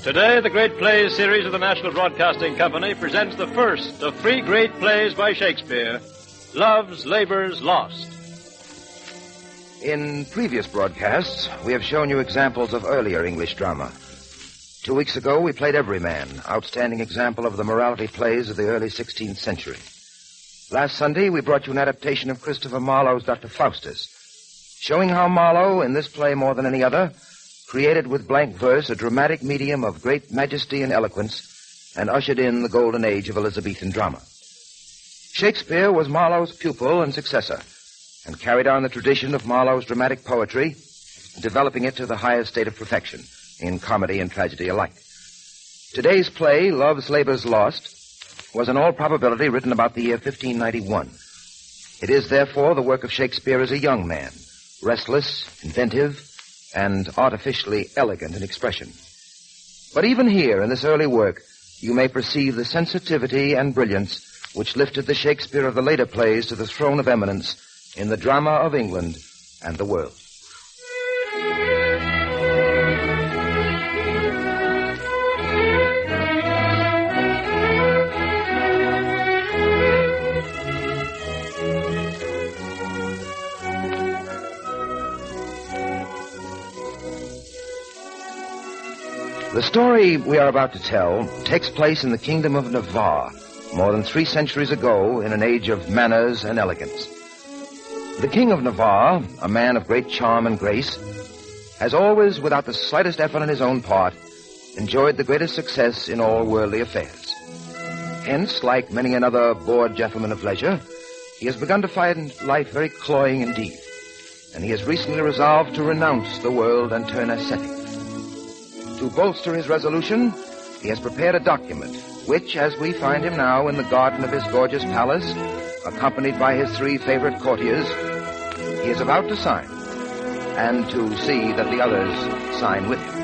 Today, the Great Plays series of the National Broadcasting Company presents the first of 3 great plays by Shakespeare, Love's Labour's Lost. In previous broadcasts, we have shown you examples of earlier English drama. 2 weeks ago, we played Everyman, outstanding example of the morality plays of the early 16th century. Last Sunday, we brought you an adaptation of Christopher Marlowe's Dr. Faustus, showing how Marlowe, in this play more than any other, created with blank verse a dramatic medium of great majesty and eloquence and ushered in the golden age of Elizabethan drama. Shakespeare was Marlowe's pupil and successor and carried on the tradition of Marlowe's dramatic poetry, developing it to the highest state of perfection in comedy and tragedy alike. Today's play, Love's Labour's Lost, was in all probability written about the year 1591. It is, therefore, the work of Shakespeare as a young man, restless, inventive, and artificially elegant in expression. But even here, in this early work, you may perceive the sensitivity and brilliance which lifted the Shakespeare of the later plays to the throne of eminence in the drama of England and the world. The story we are about to tell takes place in the Kingdom of Navarre, more than 3 centuries ago, in an age of manners and elegance. The King of Navarre, a man of great charm and grace, has always, without the slightest effort on his own part, enjoyed the greatest success in all worldly affairs. Hence, like many another bored gentleman of leisure, he has begun to find life very cloying indeed, and he has recently resolved to renounce the world and turn ascetic. To bolster his resolution, he has prepared a document, which, as we find him now in the garden of his gorgeous palace, accompanied by his 3 favorite courtiers, he is about to sign, and to see that the others sign with him.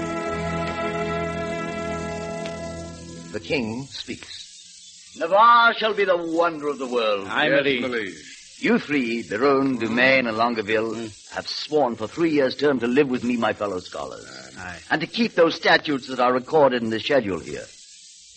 The king speaks. Navarre shall be the wonder of the world. I believe. You 3, Biron, Dumaine, and Longueville, have sworn for 3 years' term to live with me, my fellow scholars. Aye. And to keep those statutes that are recorded in the schedule here.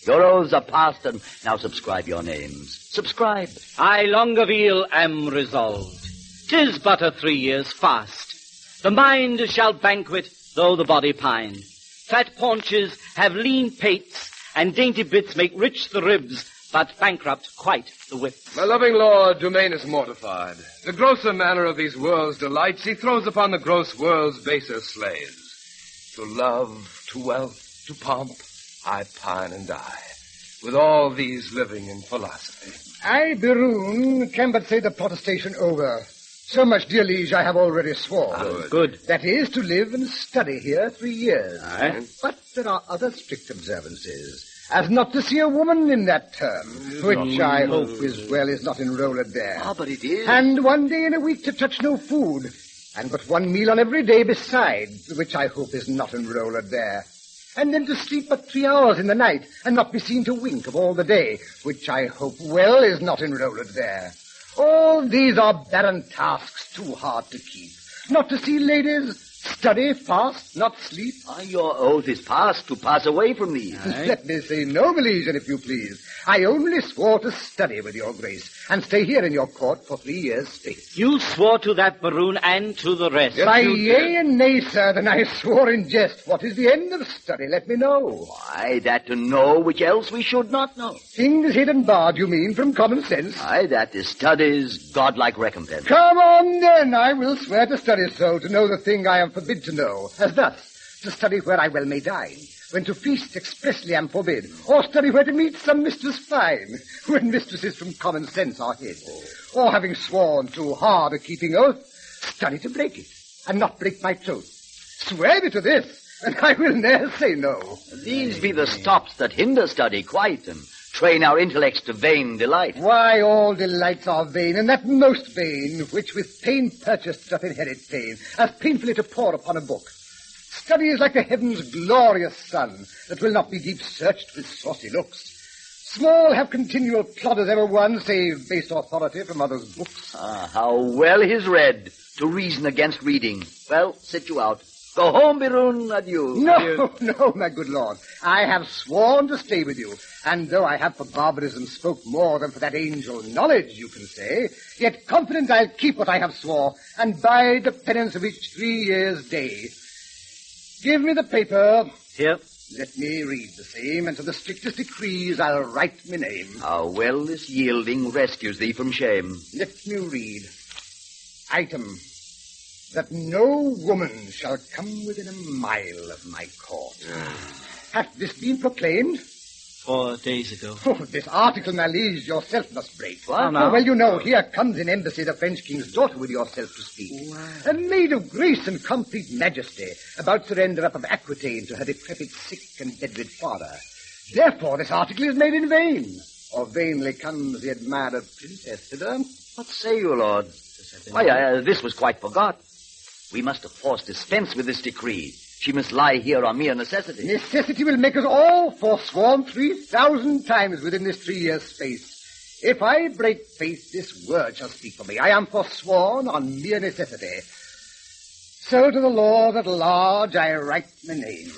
Your oaths are passed, and now subscribe your names. Subscribe. I, Longueville, am resolved. 'Tis but a 3 years' fast. The mind shall banquet, though the body pine. Fat paunches have lean pates, and dainty bits make rich the ribs, but bankrupt quite the wits. My loving lord, Dumaine is mortified. The grosser manner of these world's delights he throws upon the gross world's baser slaves. To love, to wealth, to pomp, I pine and die, with all these living in philosophy. I, Biron, can but say the protestation over. So much, dear liege, I have already sworn. Good. That is, to live and study here 3 years. Aye. But there are other strict observances, as not to see a woman in that term, which I hope is not enrolled there. Ah, but it is. And 1 day in a week to touch no food, and but 1 meal on every day besides, which I hope is not enrolled there. And then to sleep but 3 hours in the night, and not be seen to wink of all the day, which I hope well is not enrolled there. All these are barren tasks too hard to keep. Not to see ladies, study, fast, not sleep. Ah, your oath is passed to pass away from these. Let me say no, Milesian, if you please. I only swore to study with your grace, and stay here in your court for 3 years' space. You swore to that, Baroon, and to the rest. By yea and nay, sir, then I swore in jest. What is the end of study? Let me know. Why, that to know which else we should not know. Things hid and barred, you mean, from common sense? Aye, that is study's godlike recompense. Come on, then. I will swear to study so, to know the thing I am forbid to know. As thus, to study where I well may dine, when to feast expressly am forbid, or study where to meet some mistress fine, when mistresses from common sense are hid. Or having sworn too hard a keeping oath, study to break it, and not break my troth. Swear me to this, and I will ne'er say no. These be the stops that hinder study quite, and train our intellects to vain delight. Why, all delights are vain, and that most vain, which with pain purchased doth inherit pain, as painfully to pore upon a book. Study is like the heaven's glorious sun, that will not be deep searched with saucy looks. Small have continual plodders ever won, save base authority from others' books. Ah, how well 'is read to reason against reading. Well, sit you out. Go home, Birun, adieu. No, my good lord. I have sworn to stay with you, and though I have for barbarism spoke more than for that angel knowledge, you can say, yet confident I'll keep what I have swore, and bide the penance of each 3 years' day. Give me the paper. Here. Let me read the same, and to the strictest decrees I'll write my name. How well this yielding rescues thee from shame. Let me read. Item, that no woman shall come within a mile of my court. Hath this been proclaimed? 4 days ago. Oh, this article, my liege, yourself must break. What? Oh, well, you know, here comes in embassy the French king's daughter with yourself to speak. A maid of grace and complete majesty, about surrender up of Aquitaine to her decrepit, sick, and bedrid father. Therefore, this article is made in vain. Or vainly comes the admired princess thither. What say you, Lord? Why, this was quite forgot. We must of course dispense with this decree. She must lie here on mere necessity. Necessity will make us all forsworn 3,000 times within this 3 years' space. If I break faith, this word shall speak for me. I am forsworn on mere necessity. So to the laws at large I write my name.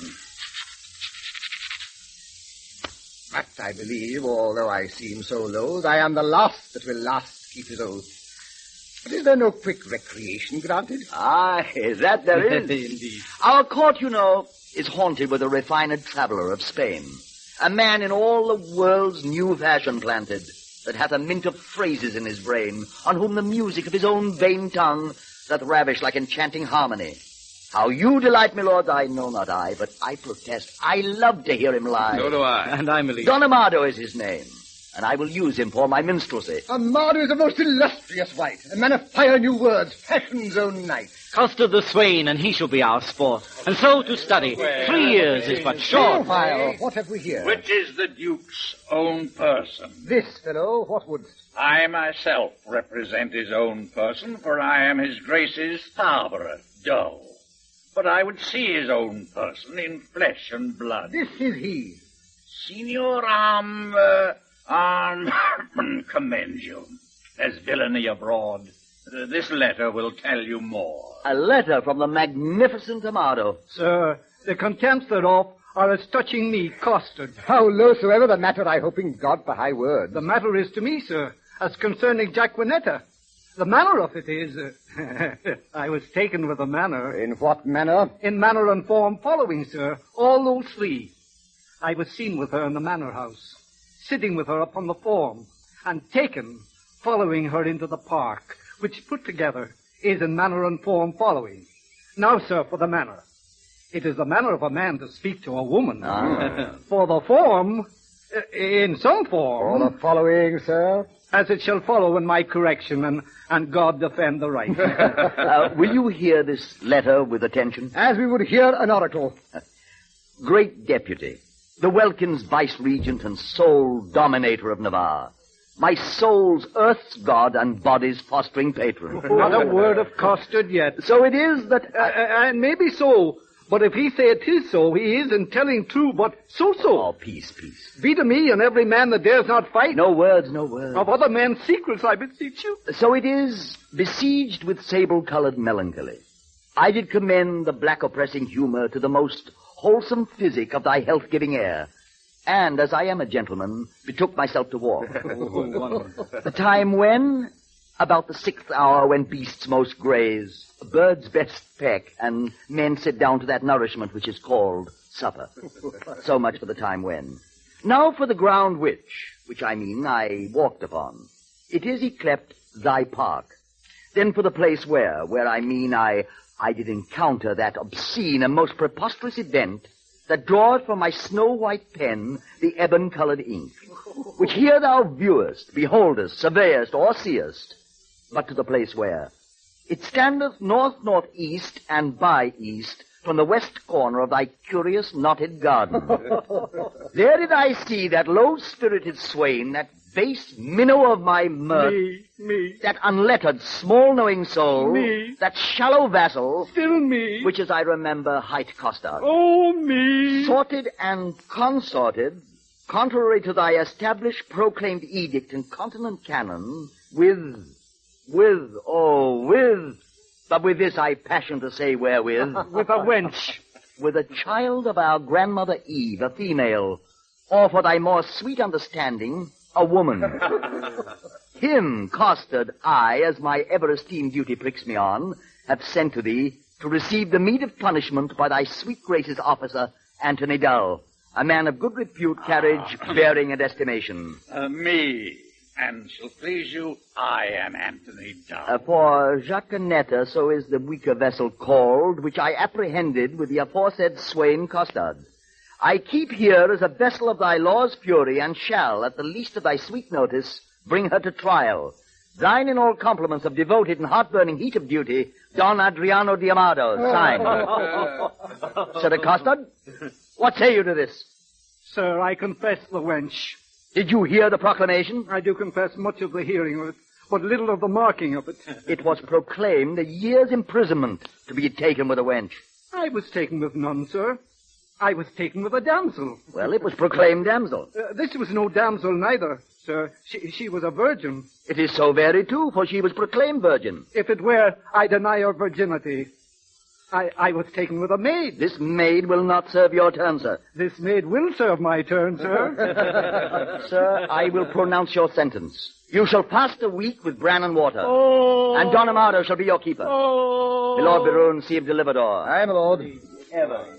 But I believe, although I seem so loath, I am the last that will last keep his oath. But is there no quick recreation granted? Aye, that there is. Indeed. Our court, you know, is haunted with a refined traveller of Spain. A man in all the world's new fashion planted, that hath a mint of phrases in his brain, on whom the music of his own vain tongue doth ravish like enchanting harmony. How you delight, my lord, I know not I, but I protest, I love to hear him lie. So do I. And I'm a lead. Don Amado is his name, and I will use him for my minstrelsy. Amado is a most illustrious wight, a man of fire, new words, fashion's own knight. Custard the swain, and he shall be our sport. And so to study. 3 years is but short. Meanwhile, what have we here? Which is the Duke's own person. This fellow, what wouldst? I myself represent his own person, for I am his Grace's Scarborough, Dull. But I would see his own person in flesh and blood. This is he. Signor, commends you. There's villainy abroad. This letter will tell you more. A letter from the magnificent Amado. Sir, the contents thereof are as touching me, Custard. How low soever the matter, I hope in God for high words. The matter is to me, sir, as concerning Jaquinetta. The manner of it is, I was taken with the manner. In what manner? In manner and form following, sir, all those 3. I was seen with her in the manor house, sitting with her upon the form, and taken, following her into the park, which put together is in manner and form following. Now, sir, for the manner. It is the manner of a man to speak to a woman. For the form, in some form. For the following, sir. As it shall follow in my correction, and God defend the right. Will you hear this letter with attention? As we would hear an oracle. Great deputy, the Welkin's vice-regent and sole dominator of Navarre, my soul's earth's god and body's fostering patron. Not a word of Custard yet. So it is that... and maybe so, but if he say it is so, he is in telling true, but so. Oh, peace. Be to me and every man that dares not fight. No words. Of other men's secrets, I beseech you. So it is, besieged with sable-colored melancholy. I did commend the black oppressing humor to the most wholesome physic of thy health-giving air, and, as I am a gentleman, betook myself to walk. The time when, about the 6th hour when beasts most graze, birds best peck, and men sit down to that nourishment which is called supper. So much for the time when. Now for the ground which I walked upon. It is yclept thy park. Then for the place where I did encounter that obscene and most preposterous event that draweth from my snow-white pen the ebon-colored ink, which here thou viewest, beholdest, surveyest, or seest, but to the place where it standeth north-northeast and by east from the west corner of thy curious knotted garden. There did I see that low-spirited swain, that base minnow of my mirth, Me. that unlettered, small-knowing soul, Me. that shallow vassal, Still me. which, as I remember, hight Costard, Oh, me. sorted and consorted, contrary to thy established proclaimed edict and continent canon, with But with this I passion to say wherewith. With a wench. With a child of our grandmother Eve, a female, or for thy more sweet understanding, a woman. Him, costard, I, as my ever-esteemed duty pricks me on, have sent to thee to receive the meed of punishment by thy sweet grace's officer, Anthony Dull, a man of good repute, carriage, bearing, and estimation. Me, and shall please you, I am Anthony Dull. For Jaconetta, so is the weaker vessel called, which I apprehended with the aforesaid swain Costard. I keep here as a vessel of thy law's fury, and shall, at the least of thy sweet notice, bring her to trial. Thine in all compliments of devoted and heart-burning heat of duty, Don Adriano Diamado, signed. Sir Costard, what say you to this? Sir, I confess the wench. Did you hear the proclamation? I do confess much of the hearing of it, but little of the marking of it. It was proclaimed a year's imprisonment to be taken with a wench. I was taken with none, sir. I was taken with a damsel. Well, it was proclaimed damsel. This was no damsel neither, sir. She was a virgin. It is so very too, for she was proclaimed virgin. If it were, I deny her virginity. I was taken with a maid. This maid will not serve your turn, sir. This maid will serve my turn, sir. Sir, I will pronounce your sentence. You shall fast a week with bran and water. Oh. And Don Amado shall be your keeper. Oh. Milord Biroun, see of Deliverador. Aye, my lord. Ever.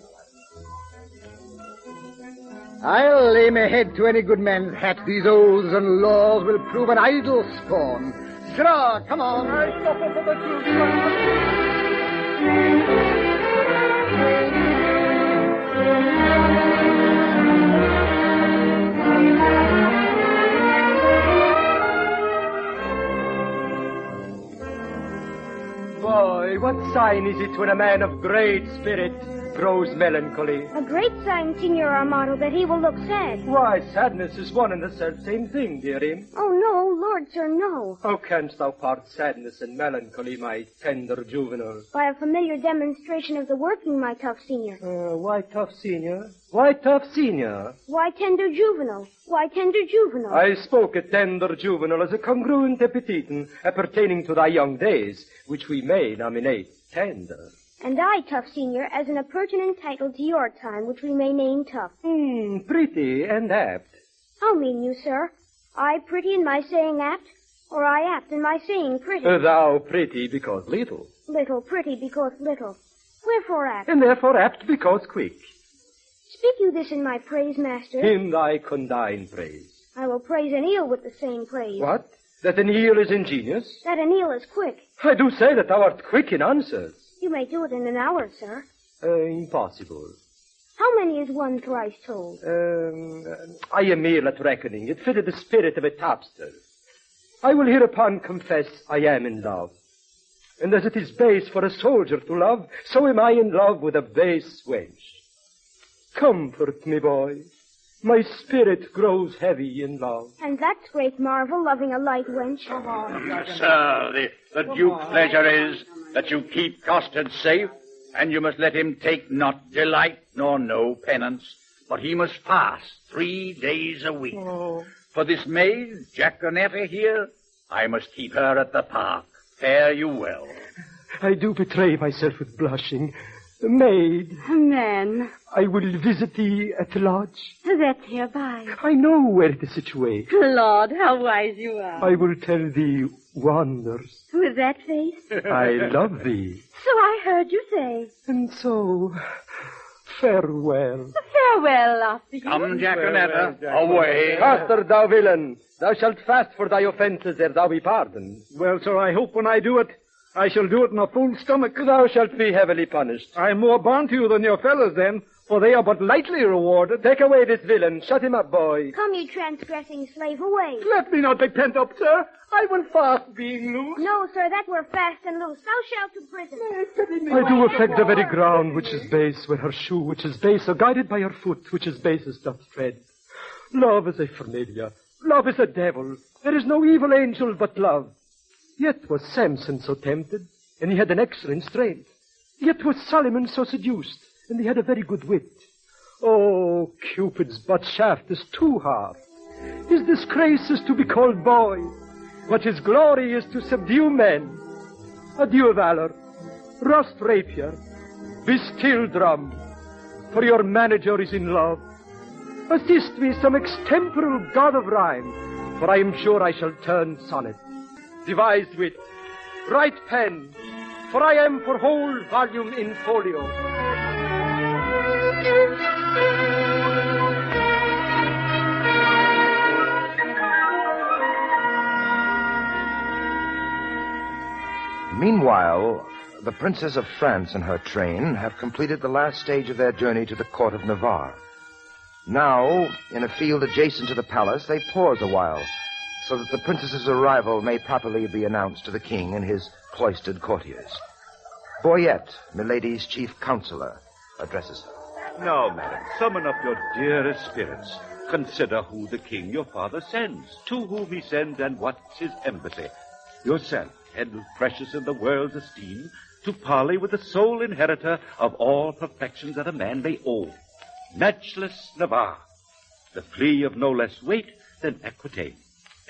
I'll lay my head to any good man's hat. These oaths and laws will prove an idle scorn. Sirrah, come on. I suffer for the truth. Boy, what sign is it when a man of great spirit grows melancholy? A great sign, Signor Armado, that he will look sad. Why, sadness is one and the self-same thing, dearie. Oh, no, Lord, sir, no. How canst thou part sadness and melancholy, my tender juvenile? By a familiar demonstration of the working, my tough senior. Why tough senior? Why tough senior? Why tender juvenile? Why tender juvenile? I spoke a tender juvenile as a congruent epithet appertaining to thy young days, which we may nominate tender. And I, tough senior, as an appurtenant title to your time, which we may name tough. Pretty and apt. How mean you, sir? I pretty in my saying apt, or I apt in my saying pretty? Thou pretty because little. Little pretty because little. Wherefore apt? And therefore apt because quick. Speak you this in my praise, master? In thy condign praise. I will praise an eel with the same praise. What? That an eel is ingenious? That an eel is quick. I do say that thou art quick in answers. You may do it in an hour, sir. Impossible. How many is one thrice told? I am ill at reckoning. It fitted the spirit of a tapster. I will hereupon confess I am in love. And as it is base for a soldier to love, so am I in love with a base wench. Comfort me, boy. My spirit grows heavy in love. And that's great marvel, loving a light wench. Sir, the Duke's pleasure is that you keep Costard safe, and you must let him take not delight nor no penance, but he must fast 3 days a week. Oh. For this maid, Jaconetta here, I must keep her at the park. Fare you well. I do betray myself with blushing. Maid, Man, I will visit thee at the lodge. that's hereby. I know where it is situated. Lord, how wise you are. I will tell thee wonders. With that face? I love thee. So I heard you say. And so, farewell. Farewell, after you. Come, Jaconetta, away. Costard, thou villain, thou shalt fast for thy offences ere thou be pardoned. Well, sir, I hope when I do it, I shall do it in a full stomach. Thou shalt be heavily punished. I'm more bound to you than your fellows, then, for they are but lightly rewarded. Take away this villain. Shut him up, boy. Come, you transgressing slave, away. Let me not be pent up, sir. I will fast being loose. No, sir, that were fast and loose. Thou shalt to prison. I do affect the very ground which is base, where her shoe which is base, are guided by her foot which is basest doth tread. Love is a familiar. Love is a devil. There is no evil angel but love. Yet was Samson so tempted, and he had an excellent strength. Yet was Solomon so seduced, and he had a very good wit. Oh, Cupid's butt shaft is too hard. His disgrace is to be called boy, but his glory is to subdue men. Adieu, valor. rust rapier, be still drum, for your manager is in love. Assist me, some extemporal god of rhyme, for I am sure I shall turn sonnet. Devised wit, write pen, for I am for whole volume in folio. Meanwhile, the Princess of France and her train have completed the last stage of their journey to the court of Navarre. Now, in a field adjacent to the palace, they pause a while, so that the princess's arrival may properly be announced to the king and his cloistered courtiers. Boyette, Milady's chief counselor, addresses her. Now, madam, summon up your dearest spirits. Consider who the king your father sends, to whom he sends, and what's his embassy. Yourself, head precious in the world's esteem, to parley with the sole inheritor of all perfections that a man may own, matchless Navarre, the plea of no less weight than Aquitaine,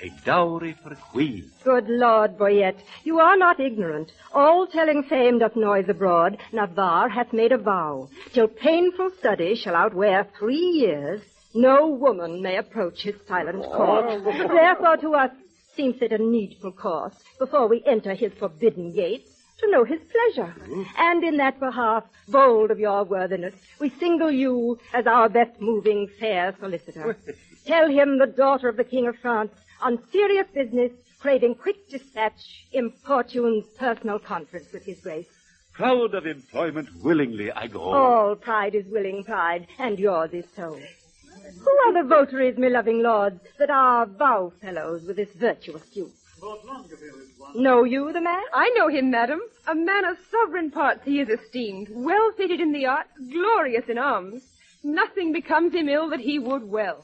a dowry for a queen. Good Lord, Boyette, you are not ignorant. All telling fame doth noise abroad. Navarre hath made a vow. Till painful study shall outwear 3 years, no woman may approach his silent court. Therefore to us seems it a needful course, before we enter his forbidden gates, to know his pleasure. And in that behalf, bold of your worthiness, we single you as our best moving fair solicitor. Tell him the daughter of the King of France, on serious business, craving quick dispatch, importunes personal conference with his grace. Proud of employment, willingly I go. All pride is willing pride, and yours is so. Who are the votaries, my loving lords, that are vow fellows with this virtuous youth? Know you the man? I know him, madam. A man of sovereign parts he is esteemed, well fitted in the arts, glorious in arms. Nothing becomes him ill that he would well.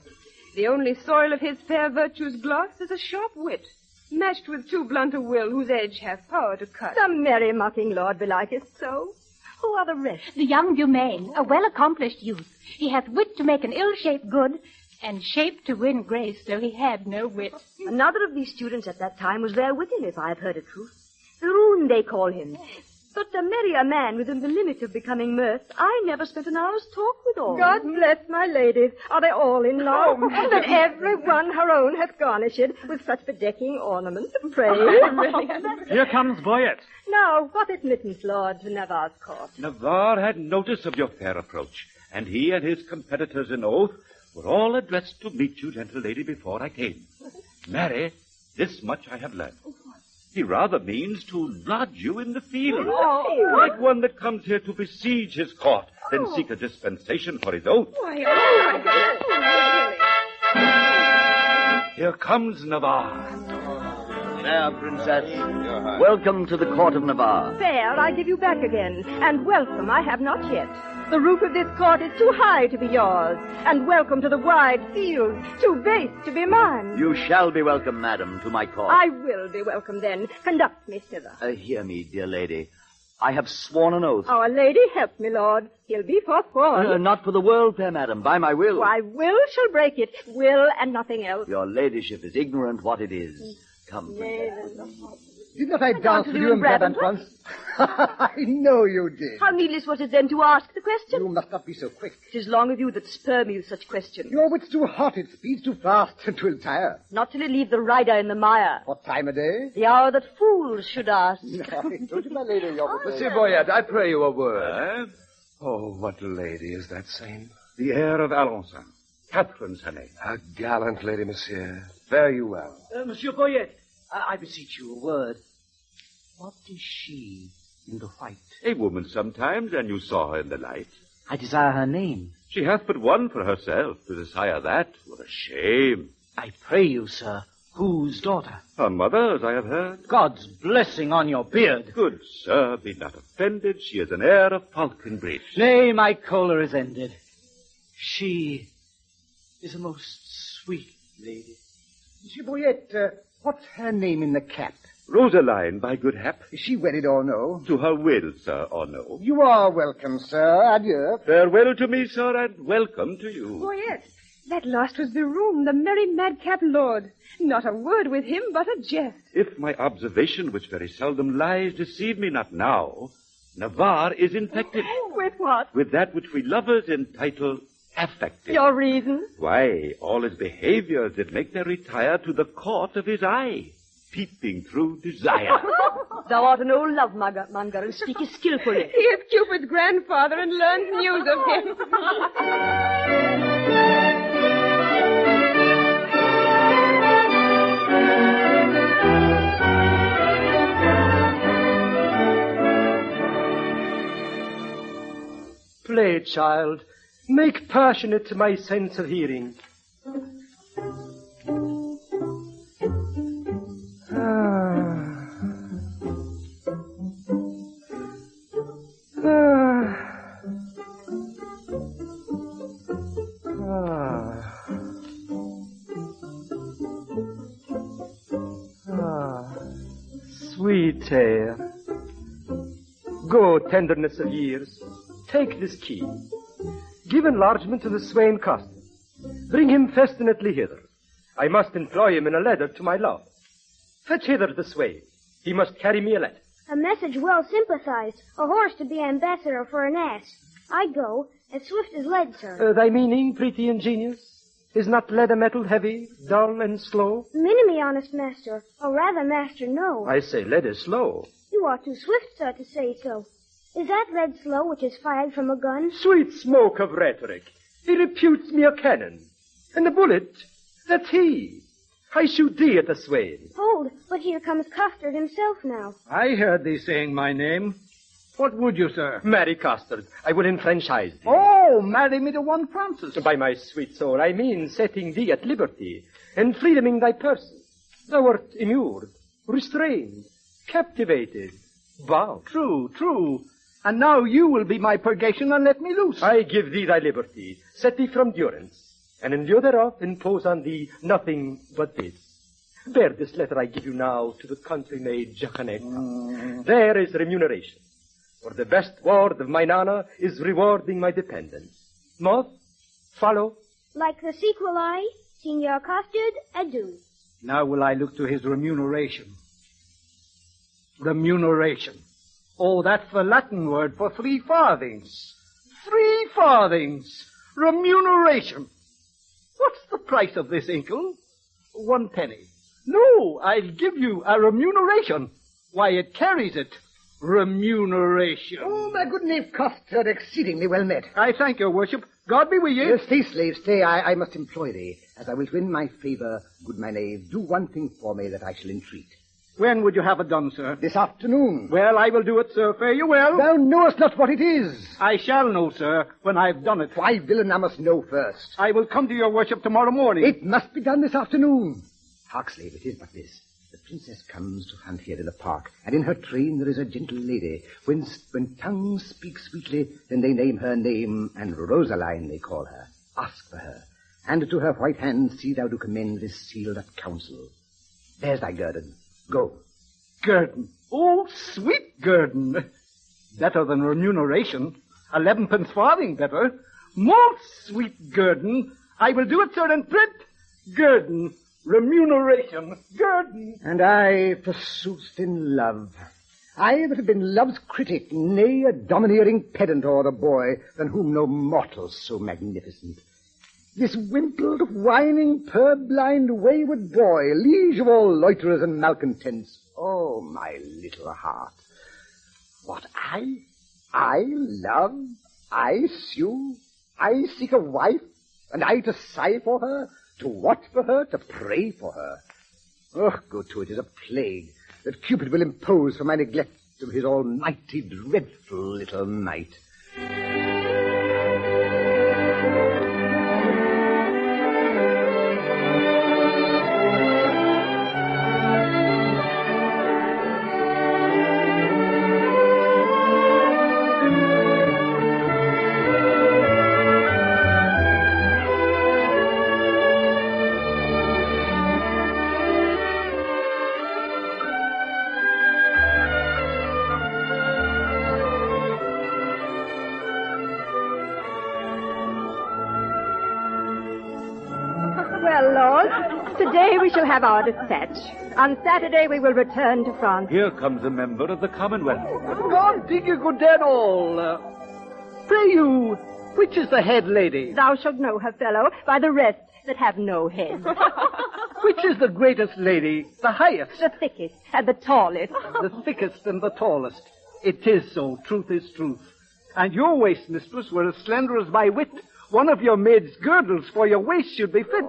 The only soil of his fair virtue's gloss is a sharp wit, matched with too blunt a will whose edge hath power to cut. Some merry mocking lord belike is so. Who are the rest? The young Dumaine, a well-accomplished youth. He hath wit to make an ill shape good, and shape to win grace, though he had no wit. Another of these students at that time was very witty, if I have heard it true. The Rune, they call him. But to marry a man within the limit of becoming mirth, I never spent an hour's talk with all. God bless my ladies. Are they all in love? That every one her own hath garnished with such bedecking ornaments. Pray. Here comes Boyette. Now, what admittance, Lord, to Navarre's court? Navarre had notice of your fair approach, and he and his competitors in oath were all addressed to meet you, gentle lady, before I came. Marry, this much I have learned. He rather means to lodge you in the field, like one that comes here to besiege his court, then seek a dispensation for his oath. Here comes Navarre. Fair princess, welcome to the court of Navarre. Fair, I give you back again, and welcome I have not yet. The roof of this court is too high to be yours, and welcome to the wide field, too base to be mine. You shall be welcome, madam, to my court. I will be welcome then. Conduct me thither. Hear me, dear lady. I have sworn an oath. Our lady help me, Lord. He'll be forsworn. Not for the world, fair madam, by my will. Why, will shall break it. Will and nothing else. Your ladyship is ignorant what it is. Come, princess. Did not I dance with you in Brabant once? I know you did. How needless was it then to ask the question? You must not be so quick. It is long of you that spur me with such questions. Your wit's too hot, it speeds too fast, and 'twill tire. Not till it leave the rider in the mire. What time of day? The hour that fools should ask. Don't you, my lady, your Monsieur Boyette, I pray you a word. Oh, what lady is that same? The heir of Alençon. Catherine's her name. A gallant lady, monsieur. Fare you well. Monsieur Boyette, I beseech you a word. What is she in the white? A woman sometimes, and you saw her in the light. I desire her name. She hath but one for herself. To desire that were a shame. I pray you, sir, whose daughter? Her mother, as I have heard. God's blessing on your beard. Good sir, be not offended. She is an heir of Falconbridge. Nay, my choler is ended. She is a most sweet lady. Monsieur Boyette, what's her name in the cap? Rosaline, by good hap. Is she wedded or no? To her will, sir, or no. You are welcome, sir. Adieu. Farewell to me, sir, and welcome to you. Boyette, that last was Biroun, the merry madcap lord. Not a word with him, but a jest. If my observation, which very seldom lies, deceive me not now, Navarre is infected. With what? With that which we lovers entitle affected. Your reason? Why, all his behaviors that make them retire to the court of his eye, peeping through desire. Thou art an old love-monger and speakest skillfully. He is Cupid's grandfather and learns news of him. Play, child. Make passionate my sense of hearing. Sweet hair. Go, tenderness of years. Take this key. Give enlargement to the swain Castor. Bring him festinately hither. I must employ him in a letter to my love. Fetch hither the swain. He must carry me a letter. A message well sympathized. A horse to be ambassador for an ass. I go, as swift as lead, sir. Thy meaning, pretty ingenious? Is not lead a metal heavy, dull, and slow? Minimy, honest master. Or rather, master, no. I say lead is slow. You are too swift, sir, to say so. Is that lead slow which is fired from a gun? Sweet smoke of rhetoric. He reputes me a cannon. And the bullet, that's he. I shoot thee at the swain. Hold, but here comes Custard himself now. I heard thee saying my name. What would you, sir? Marry Custard. I will enfranchise thee. Oh, marry me to one Francis. By my sweet soul, I mean setting thee at liberty and freedoming thy person. Thou art immured, restrained, captivated, bound. True. And now you will be my purgation and let me loose. I give thee thy liberty, set thee from durance, and in lieu thereof impose on thee nothing but this. Bear this letter I give you now to the country maid Jacanetta. There is remuneration. For the best word of mine honor is rewarding my dependence. Moth, follow. Like the sequel I, Signor Custard, adieu. Now will I look to his remuneration. Remuneration. Oh, that's the Latin word for 3 farthings. 3 farthings. Remuneration. What's the price of this inkle? 1 penny. No, I'll give you a remuneration. Why, it carries it. Remuneration. Oh, my good knave Custard, exceedingly well met. I thank your worship. God be with you. Stay, slave, stay. I must employ thee. As I will win my favor, good my knave, do one thing for me that I shall entreat. When would you have it done, sir? This afternoon. Well, I will do it, sir. Fare you well. Thou knowest not what it is. I shall know, sir, when I've done it. Why, villain, I must know first. I will come to your worship tomorrow morning. It must be done this afternoon. Hark, slave, it is but this. The princess comes to hunt here in the park, and in her train there is a gentle lady. When tongues speak sweetly, then they name her name, and Rosaline they call her. Ask for her, and to her white hand see thou do commend this sealed-up counsel. There's thy guerdon. Go. Guerdon. Oh, sweet guerdon. Better than remuneration. 11 pence farthing better. Most sweet guerdon. I will do it, sir, in print. Guerdon. Remuneration. Guerdon. And I, forsooth, in love. I that have been love's critic, nay, a domineering pedant o'er the boy, than whom no mortal's so magnificent. This wimpled, whining, purblind, wayward boy, liege of all loiterers and malcontents. Oh, my little heart. What, I love, I sue, I seek a wife, and I to sigh for her, to watch for her, to pray for her. Oh, go to it is a plague that Cupid will impose for my neglect of his almighty, dreadful little knight. Today we shall have our dispatch. On Saturday we will return to France. Here comes a member of the Commonwealth. God dig you good den all. Pray you, which is the head lady? Thou shalt know her, fellow, by the rest that have no head. Which is the greatest lady, the highest? The thickest and the tallest. The thickest and the tallest. It is so, truth is truth. And your waist, mistress, were as slender as my wit. One of your maid's girdles for your waist should be fit.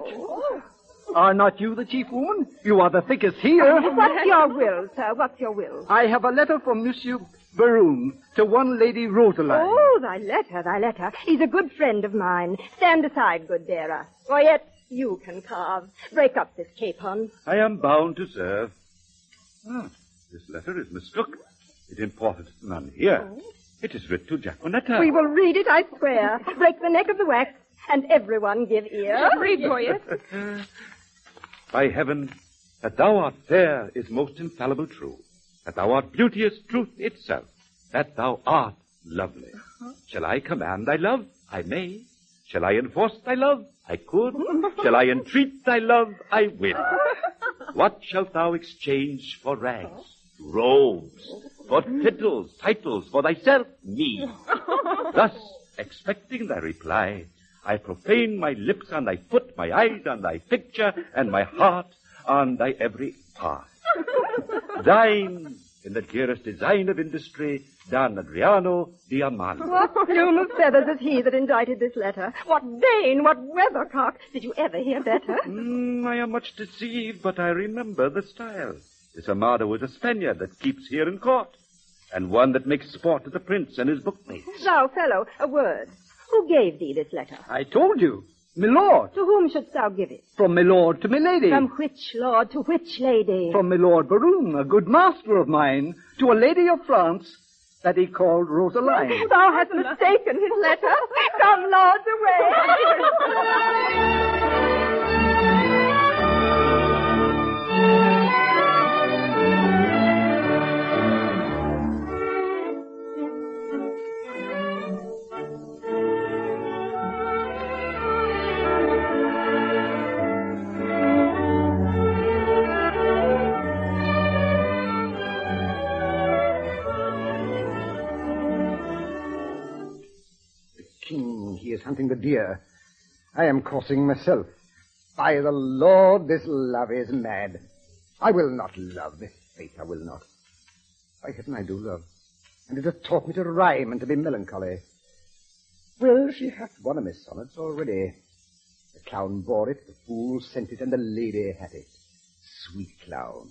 Are not you the chief woman? You are the thickest here. What's your will, sir? What's your will? I have a letter from Monsieur Baroon to one Lady Rosaline. Oh, thy letter. He's a good friend of mine. Stand aside, good bearer. Or yet you can carve. Break up this capon. I am bound to serve. This letter is mistook. It imported none here. It is writ to Jaconetta. We will read it, I swear. Break the neck of the wax, and everyone give ear. Read, Boyet. By heaven, that thou art fair is most infallible true. That thou art beauteous truth itself. That thou art lovely. Shall I command thy love? I may. Shall I enforce thy love? I could. Shall I entreat thy love? I will. What shalt thou exchange for rags? Robes. For titles, for thyself, me. Thus, expecting thy reply, I profane my lips on thy foot, my eyes on thy picture, and my heart on thy every part. Thine, in the dearest design of industry, Don Adriano di Amano. What plume of feathers is he that indited this letter? What Dane, what weathercock? Did you ever hear better? I am much deceived, but I remember the style. This Amado is a Spaniard that keeps here in court, and one that makes sport of the prince and his bookmates. Thou, fellow, a word. Who gave thee this letter? I told you, my lord. To whom shouldst thou give it? From my lord to my lady. From which lord to which lady? From my lord Baroon, a good master of mine, to a lady of France that he called Rosaline. Thou hast mistaken his letter. Come, lords, away. He is hunting the deer. I am coursing myself. By the Lord, this love is mad. I will not love, this faith I will not. By heaven, I do love. And it hath taught me to rhyme and to be melancholy. Well, she hath one of my sonnets already. The clown bore it, the fool sent it, and the lady had it. Sweet clown,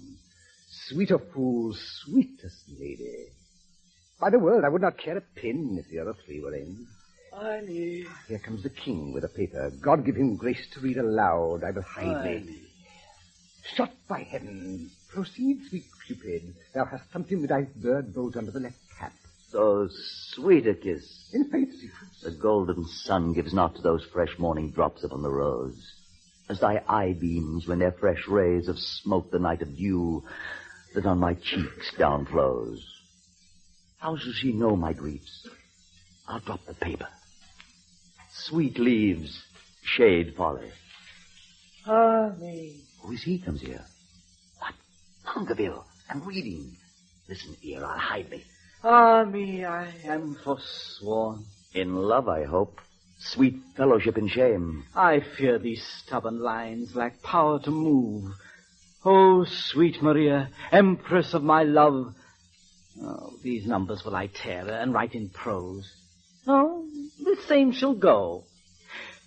sweeter fool, sweetest lady. By the world, I would not care a pin if the other three were in. Here comes the king with a paper. God give him grace to read aloud. I will hide me. Shut by heaven. Proceed, sweet Cupid. Thou hast something with thy bird bows under the left cap. So sweet a kiss. In faith, secrets. The golden sun gives not to those fresh morning drops upon the rose. As thy eye beams when their fresh rays have smote the night of dew that on my cheeks down flows. How shall she know my griefs? I'll drop the paper. Sweet leaves, shade folly. Me. Who is he comes here? What? Hungerville. I'm reading. Listen, ear, I'll hide me. Me, I am forsworn. In love, I hope. Sweet fellowship in shame. I fear these stubborn lines lack power to move. Oh, sweet Maria, empress of my love. Oh, these numbers will I tear and write in prose. No, the same shall go.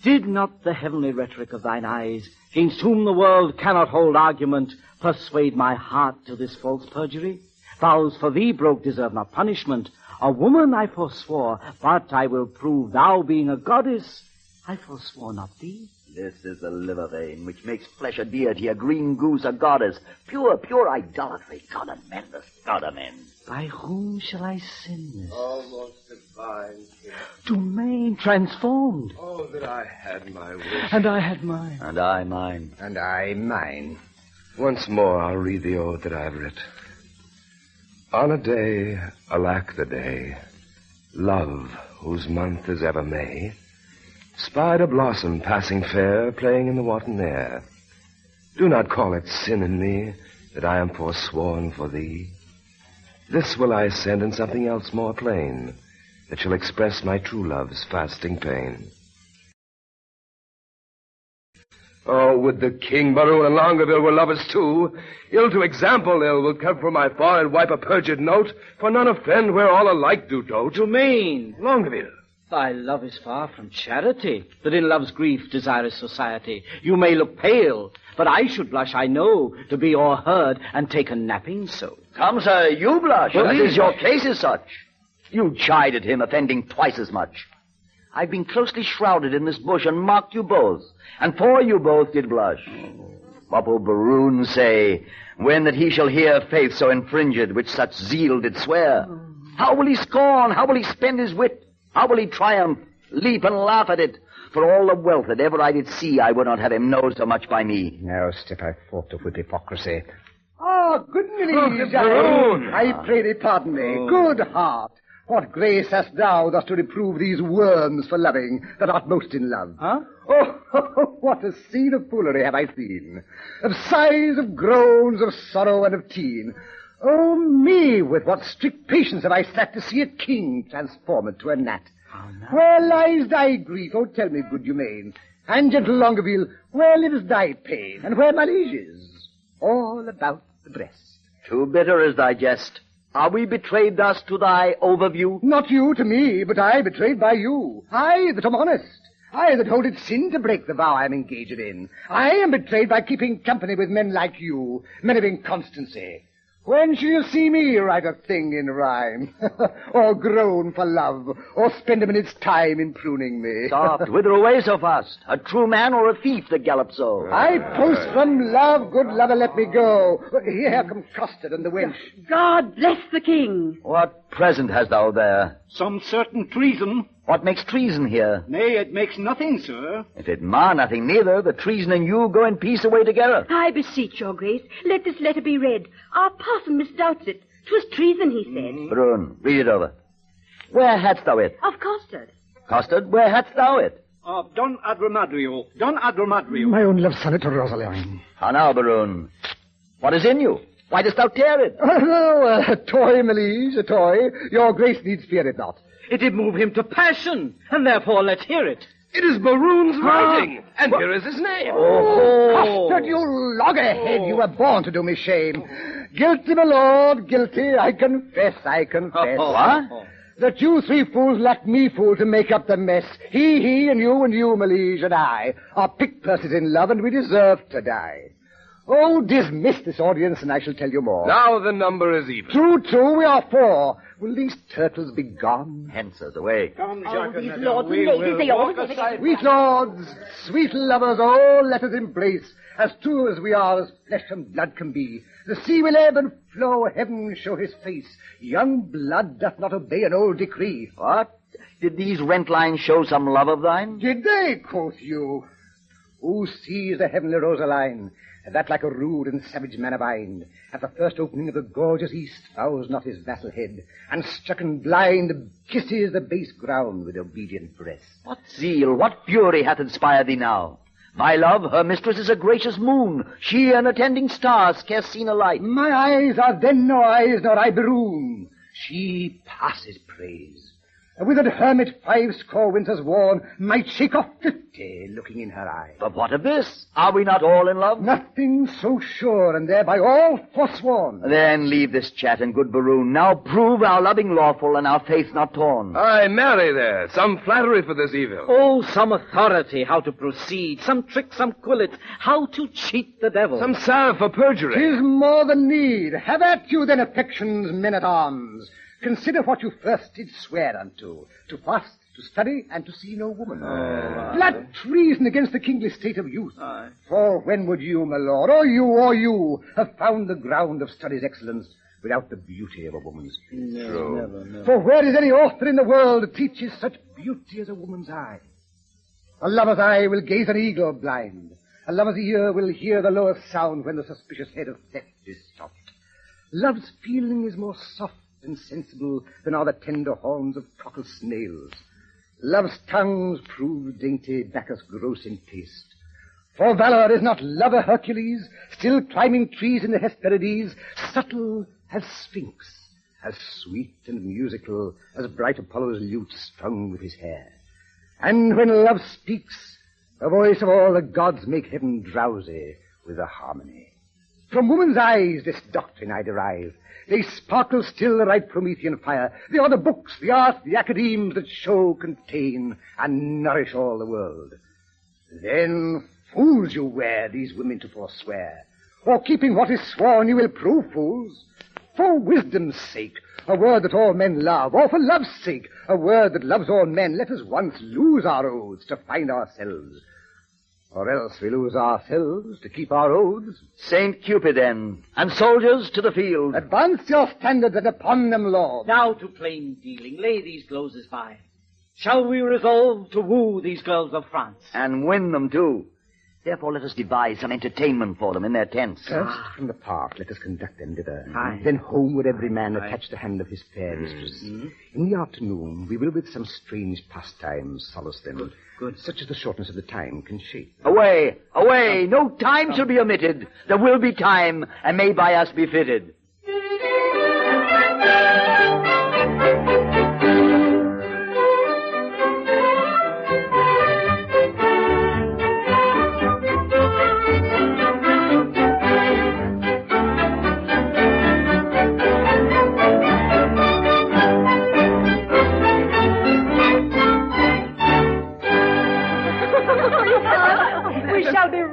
Did not the heavenly rhetoric of thine eyes, against whom the world cannot hold argument, persuade my heart to this false perjury? Vows for thee broke deserve not punishment. A woman I forswore, but I will prove thou being a goddess, I forswore not thee. This is the liver vein which makes flesh a deity, a green goose a goddess. Pure, pure idolatry. God amend us, God amend. By whom shall I sin this? Almost divine. To main transformed. Oh, that I had my wish. And I had mine. And I mine. And I mine. Once more I'll read the ode that I've writ. On a day, alack the day, love, whose month is ever May, spied a blossom passing fair, playing in the wanton air. Do not call it sin in me that I am forsworn for thee. This will I send in something else more plain, that shall express my true love's fasting pain. Oh, would the king, Baroon, and Longueville were lovers too. Ill to example ill will come from my forehead wipe a perjured note, for none offend where all alike do dote. You mean? Longueville. Thy love is far from charity, that in love's grief desirous society. You may look pale, but I should blush, I know, to be o'erheard and taken napping so. Come, sir, you blush. Well, That is, your case is such. You chided him, offending twice as much. I've been closely shrouded in this bush and mocked you both, and for you both did blush. What will Baroon say, when that he shall hear faith so infringed, which such zeal did swear? How will he scorn? How will he spend his wit? How will he triumph, leap and laugh at it? For all the wealth that ever I did see, I would not have him know so much by me. Now step I forth with hypocrisy. Oh, good news, Baroon! I pray thee pardon me. Good heart. What grace hast thou thus to reprove these worms for loving that art most in love? Huh? Oh, what a scene of foolery have I seen. Of sighs, of groans, of sorrow, and of teen. Oh, me, with what strict patience have I sat to see a king transformed to a gnat. Where lies thy grief? Oh, tell me, good Humane. And gentle Longueville, where lives thy pain? And where my liege's? All about the breast. Too bitter is thy jest. Are we betrayed thus to thy overview? Not you to me, but I betrayed by you. I that am honest. I that hold it sin to break the vow I am engaged in. I am betrayed by keeping company with men like you, men of inconstancy. When shall you see me write a thing in rhyme? Or groan for love, or spend a minute's time in pruning me? Soft, whither away so fast? A true man or a thief that gallops so? I post from love, good lover, let me go. Here come Custard and the wench. God bless the king. What present hast thou there? Some certain treason. What makes treason here? Nay, it makes nothing, sir. If it mar nothing neither, the treason and you go in peace away together. I beseech your grace, let this letter be read. Our parson misdoubts it. 'Twas treason, he said. Baroon, read it over. Where hadst thou it? Of Custard. Custard, where hadst thou it? Of Don Adromadrio. Don Adromadrio. My own love sonnet to Rosaline. How now, Baroon? What is in you? Why dost thou tear it? Oh, a toy, my liege, a toy. Your grace needs fear it not. It did move him to passion, and therefore let's hear it. It is Baroon's writing, and here is his name. Oh, Custard, you loggerhead, you were born to do me shame. Guilty, my lord, guilty, I confess. What? That you three fools lacked me fool to make up the mess. He, and you, my liege, and I are pickpurses in love, and we deserve to die. Oh, dismiss this audience, and I shall tell you more. Now the number is even. True, we are 4. Will these turtles be gone? Hence us away. Come, Oh, these lords and ladies, they always... Sweet lords, sweet lovers, all let us embrace. As true as we are, as flesh and blood can be. The sea will ebb and flow, heaven show his face. Young blood doth not obey an old decree. What? Did these rent lines show some love of thine? Did they, quoth you? Who sees the heavenly Rosaline? That like a rude and savage man of Ind, at the first opening of the gorgeous east, bows not his vassal head, and stricken blind, kisses the base ground with obedient breast. What zeal, what fury hath inspired thee now? My love, her mistress is a gracious moon. She an attending star, scarce seen a light. My eyes are then no eyes, nor I Baroon. She passes praise. A withered hermit 50 winters worn might shake off 50 looking in her eye. But what of this? Are we not all in love? Nothing so sure, and thereby all forsworn. Then leave this chat and good Baroon. Now prove our loving lawful and our faith not torn. Aye, marry there. Some flattery for this evil. Oh, some authority, how to proceed. Some trick, some quillet, how to cheat the devil. Some salve for perjury. 'Tis more than need. Have at you then, affections, men-at-arms. Consider what you first did swear unto, to fast, to study, and to see no woman. Blood treason against the kingly state of youth. For when would you, my lord, or you, have found the ground of study's excellence without the beauty of a woman's face? Never. For where is any author in the world that teaches such beauty as a woman's eye? A lover's eye will gaze an eagle blind. A lover's ear will hear the lowest sound when the suspicious head of theft is stopped. Love's feeling is more soft and sensible than are the tender horns of cockle snails. Love's tongues prove dainty, Bacchus gross in taste. For valor is not lover Hercules, still climbing trees in the Hesperides, subtle as Sphinx, as sweet and musical as bright Apollo's lute strung with his hair. And when love speaks, the voice of all the gods make heaven drowsy with a harmony. From woman's eyes this doctrine I derive. They sparkle still like Promethean fire. They are the books, the arts, the academes that show, contain, and nourish all the world. Then fools you wear these women to forswear, or keeping what is sworn you will prove fools. For wisdom's sake, a word that all men love, or for love's sake, a word that loves all men, let us once lose our oaths to find ourselves. Or else we lose ourselves to keep our oaths. Saint Cupid, then, and soldiers to the field. Advance your standards and upon them, Lord. Now to plain dealing, lay these glozes by. Shall we resolve to woo these girls of France? And win them, too. Therefore, let us devise some entertainment for them in their tents. First, from the park, let us conduct them thither. Aye. Then home would every man attach the hand of his fair mistress. In the afternoon, we will with some strange pastimes solace them. Good. Such as the shortness of the time can shape. Away, away, no time shall be omitted. There will be time, and may by us be fitted.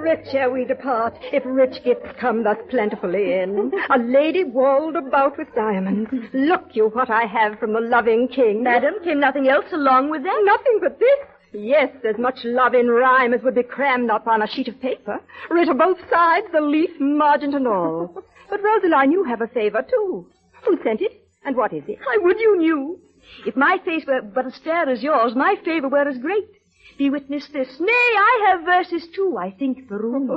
Rich ere we depart, if rich gifts come thus plentifully in. A lady walled about with diamonds. Look you what I have from the loving king. Madam, came nothing else along with that? Nothing but this. Yes, as much love in rhyme as would be crammed up on a sheet of paper. Writ on both sides, the leaf, margent, and all. But, Rosaline, you have a favor, too. Who sent it, and what is it? I would you knew. If my face were but as fair as yours, my favor were as great. Be witness this. Nay, I have verses too, I think, Baroon.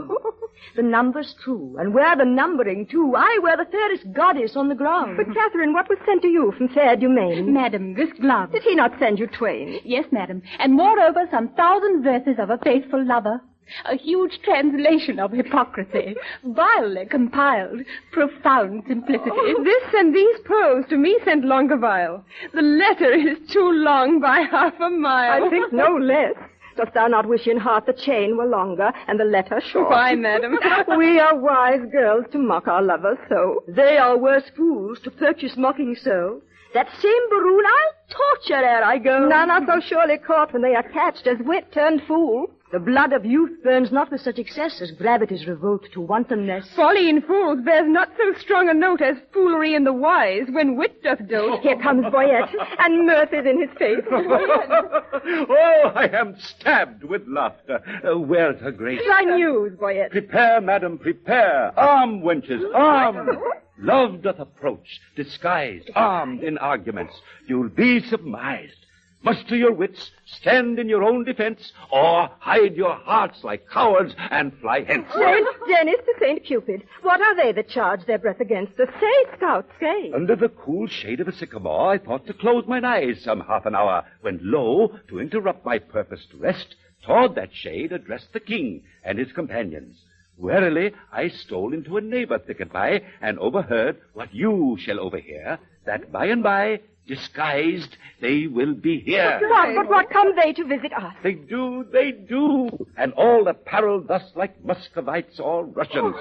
The number's true, and where the numbering too, I were the fairest goddess on the ground. But, Catherine, what was sent to you from fair Dumaine? Madam, this glove. Did he not send you twain? Yes, madam, and moreover 1,000 verses of a faithful lover. A huge translation of hypocrisy, vilely compiled, profound simplicity. This and these pearls to me sent Longueville. The letter is too long by half a mile. I think no less. Dost thou not wish in heart the chain were longer and the letter short? Why, madam? We are wise girls to mock our lovers so. They are worse fools to purchase mocking so. That same Baroon I'll torture ere I go. None are so surely caught when they are catched as wit turned fool. The blood of youth burns not with such excess as gravity's revolt to wantonness. Folly in fools bears not so strong a note as foolery in the wise when wit doth dote. Here comes Boyette, and mirth is in his face. Oh, I am stabbed with laughter. Where's her grace? Thy news, Boyette. Prepare, madam, prepare. Arm, wenches, arm. Love doth approach, disguised, armed in arguments. You'll be surmised. Muster your wits, stand in your own defense, or hide your hearts like cowards and fly hence. Saint Dennis to Saint Cupid, what are they that charge their breath against us? Say, scout, say. Under the cool shade of a sycamore, I thought to close mine eyes some half an hour, when lo, to interrupt my purposed rest, toward that shade addressed the king and his companions. Warily, I stole into a neighbor thicket by, and overheard what you shall overhear, that by and by, disguised, they will be here. But what come they to visit us? They do, and all apparelled thus like Muscovites or Russians.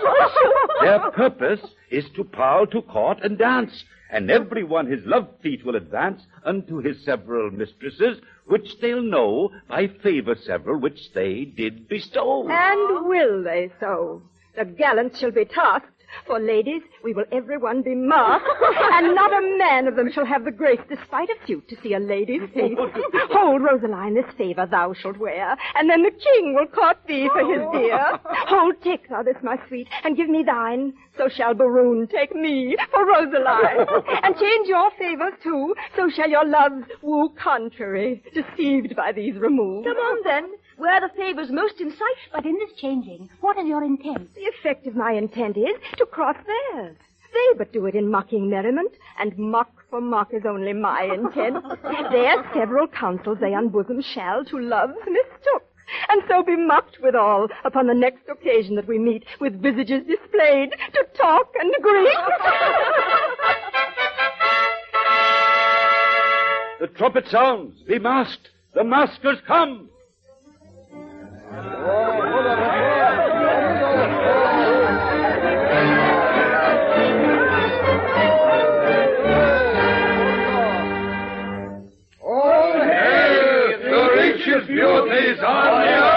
Their purpose is to prowl to court and dance, and every one his love feet will advance unto his several mistresses, which they'll know by favor several which they did bestow. And will they so? The gallants shall be tasked. For ladies, we will every one be masked, and not a man of them shall have the grace, despite a suit, to see a lady's face. Hold, Rosaline, this favor thou shalt wear, and then the king will court thee for his dear. Hold, take thou this, my sweet, and give me thine. So shall Baroon take me for Rosaline. And change your favors, too, so shall your loves woo contrary, deceived by these removes. Come on, then. Where the favor's most in sight. But in this changing, what is your intent? The effect of my intent is to cross theirs. They but do it in mocking merriment, and mock for mock is only my intent. Their several counsels they unbosom shall to love's mistook. and so be mocked withal upon the next occasion that we meet, with visages displayed to talk and greet. The trumpet sounds. Be masked. The maskers come. Oh, hey, the richest beauties on the earth.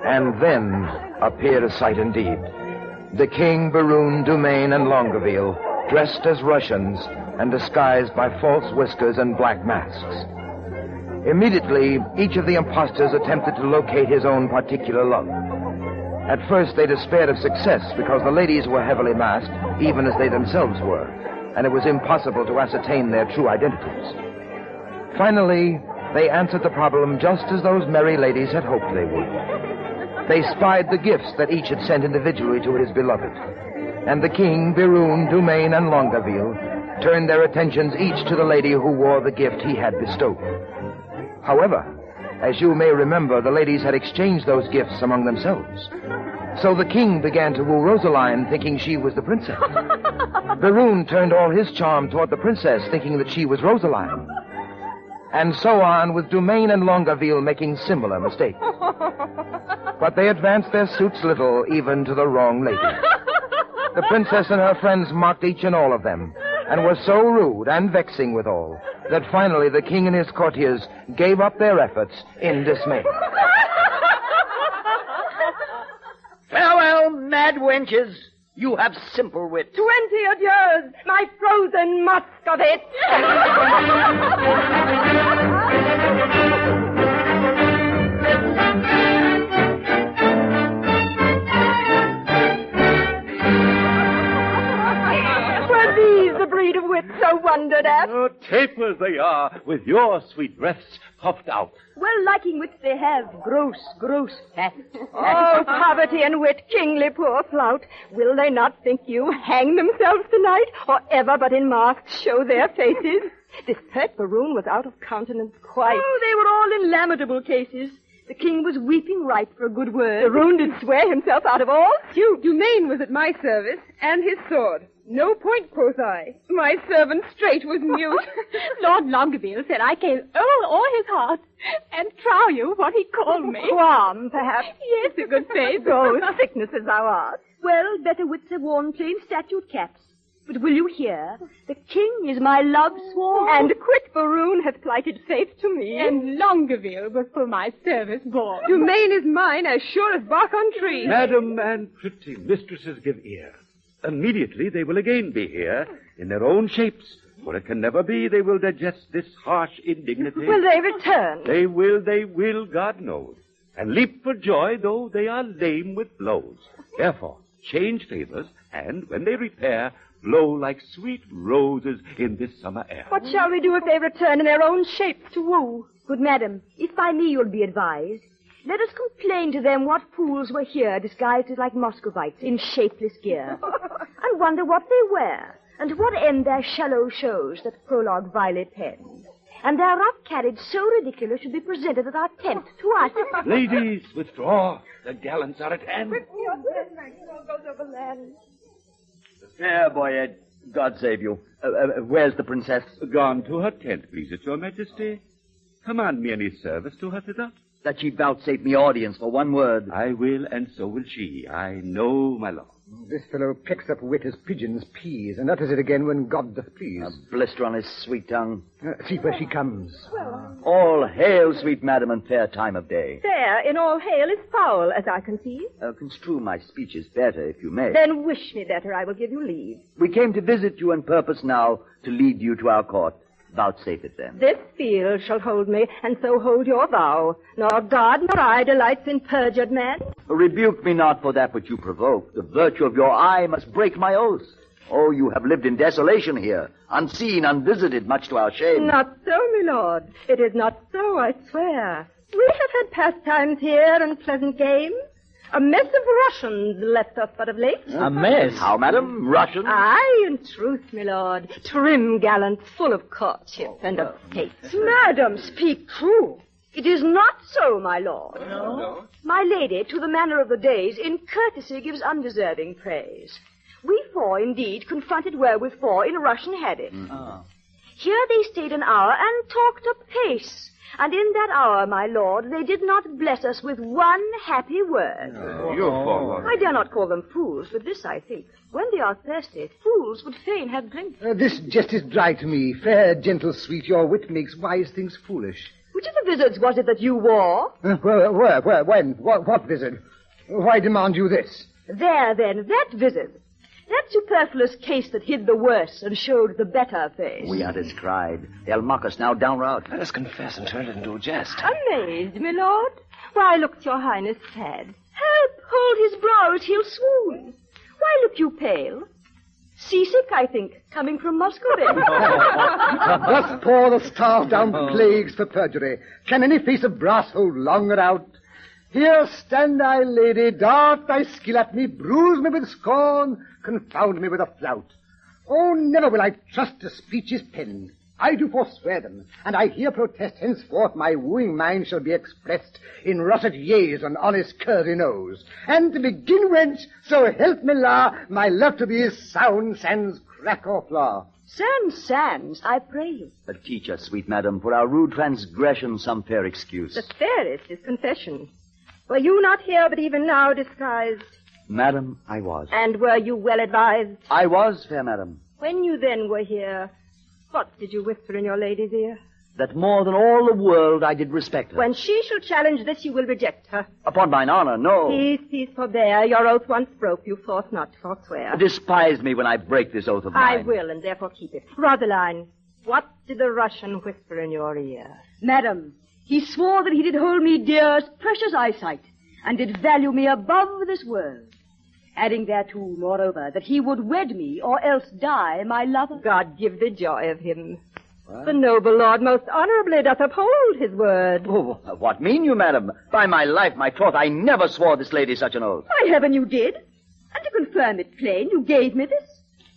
And then appeared a sight indeed. The king, Baroon, Dumaine, and Longueville, dressed as Russians and disguised by false whiskers and black masks. Immediately, each of the impostors attempted to locate his own particular love. At first, they despaired of success because the ladies were heavily masked, even as they themselves were, and it was impossible to ascertain their true identities. Finally, they answered the problem just as those merry ladies had hoped they would. They spied the gifts that each had sent individually to his beloved. And the king, Baroon, Dumaine, and Longueville turned their attentions each to the lady who wore the gift he had bestowed. However, as you may remember, the ladies had exchanged those gifts among themselves. So the king began to woo Rosaline, thinking she was the princess. Baroon turned all his charm toward the princess, thinking that she was Rosaline. And so on, with Dumaine and Longueville making similar mistakes. But they advanced their suits little, even to the wrong lady. The princess and her friends mocked each and all of them, and were so rude and vexing withal, that finally the king and his courtiers gave up their efforts in dismay. Farewell, mad wenches. You have simple wit. 20 adieus, my frozen Muscovite. Were these the breed of wit so wondered at? Oh, tapers they are, with your sweet breaths puffed out. Well liking wits they have. Gross, fat. Oh, poverty and wit, kingly poor flout. Will they not think you hang themselves tonight, or ever but in masks show their faces? This pert Baroon was out of countenance quite. Oh, they were all in lamentable cases. The king was weeping ripe for a good word. Baroon did swear himself out of all. Dumaine was at my service, and his sword. No point, quoth I. My servant straight was mute. Lord Longueville said I gave Earl all his heart, and trow you what he called me. Qualm, perhaps. Yes, a good faith. Go, sickness as thou art. Well, better wits have worn plain statute caps. But will you hear? The king is my love sworn. And quick Baroon hath plighted faith to me. And Longueville was for my service born. Dumaine is mine as sure as bark on tree. Madam and pretty mistresses, give ear. Immediately they will again be here, in their own shapes, for it can never be they will digest this harsh indignity. Will they return? They will, God knows, and leap for joy, though they are lame with blows. Therefore, change favors, and when they repair, blow like sweet roses in this summer air. What shall we do if they return in their own shapes to woo? Good madam, if by me you'll be advised, let us complain to them what fools were here disguised as like Muscovites in shapeless gear, and wonder what they wear, and to what end their shallow shows that prologue vilely penned, and their rough carriage so ridiculous should be presented at our tent to us. Ladies, withdraw. The gallants are at hand. Fair boy, God save you. Where's the princess? Gone to her tent, please it, your majesty. Command me any service to her thither. That she vouchsafe me audience for one word. I will, and so will she. I know, my lord. This fellow picks up wit as pigeons peas, and utters it again when God doth please. A blister on his sweet tongue. See where she comes. All hail, sweet madam, and fair time of day. Fair in all hail is foul, as I conceive. Construe my speeches better, if you may. Then wish me better, I will give you leave. We came to visit you on purpose now to lead you to our court. Vouchsafe it then. This field shall hold me, and so hold your vow. Nor God nor I delights in perjured men. Rebuke me not for that which you provoke. The virtue of your eye must break my oath. Oh, you have lived in desolation here, unseen, unvisited, much to our shame. Not so, my lord. It is not so, I swear. We have had pastimes here and pleasant games. A mess of Russians left us but of late. A mess? How, madam? Russians? Aye, in truth, my lord. Trim gallants, full of courtship and of state. Madam, speak true. It is not so, my lord. No? My lady, to the manner of the days, in courtesy gives undeserving praise. We four, indeed, confronted were with four in a Russian habit. Here they stayed an hour and talked apace. And in that hour, my lord, they did not bless us with one happy word. I dare not call them fools, but this I think. When they are thirsty, fools would fain have drink. This jest is dry to me. Fair, gentle, sweet, your wit makes wise things foolish. Which of the wizards was it that you wore? Where, when? What wizard? Why demand you this? There, then, that wizard. That superfluous case that hid the worse and showed the better face. We are descried. They'll mock us now down rout. Let us confess and turn it into a jest. Amazed, my lord? Why looks your highness sad? Help! Hold his brow, as he'll swoon. Why look you pale? Seasick, I think, coming from Muscovy. Thus pour the starved-down plagues for perjury. Can any face of brass hold longer out? Here stand I, lady, dart thy skill at me, bruise me with scorn, confound me with a flout. Oh, never will I trust to speeches penned. I do forswear them, and I here protest henceforth my wooing mind shall be expressed in russet yeas and honest curly nose. And to begin wench, so help me la, my love to thee is sound sans crack or flaw. Sans, I pray you. But teach us, sweet madam, for our rude transgression some fair excuse. The fairest is confession. Were you not here, but even now disguised? Madam, I was. And were you well advised? I was, fair madam. When you then were here, what did you whisper in your lady's ear? That more than all the world I did respect her. When she shall challenge this, you will reject her. Upon mine honor, no. Peace, forbear. Your oath once broke, you force not to forswear. Despise me when I break this oath of mine. I will, and therefore keep it. Rosaline, what did the Russian whisper in your ear? Madam, he swore that he did hold me dear as precious eyesight, and did value me above this world. Adding thereto, moreover, that he would wed me, or else die my lover. God give the joy of him. What? The noble lord most honorably doth uphold his word. Oh, what mean you, madam? By my life, my troth, I never swore this lady such an oath. By heaven you did. And to confirm it plain, you gave me this.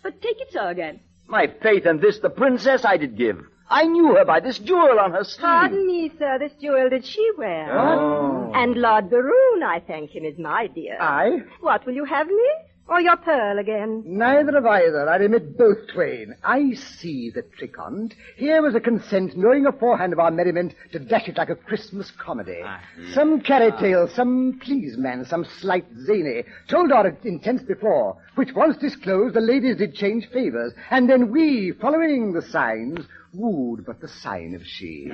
But take it so again. My faith in this, the princess I did give. I knew her by this jewel on her sleeve. Pardon me, sir, this jewel did she wear? Oh. And Lord Berune, I thank him, is my dear. Aye? What, will you have me? Or your pearl again? Neither of either. I remit both twain. I see the trick on't. Here was a consent, knowing aforehand of our merriment, to dash it like a Christmas comedy. Some carry tale, some please man, some slight zany, told our intents before, which once disclosed, the ladies did change favours, and then we, following the signs, wooed but the sign of she.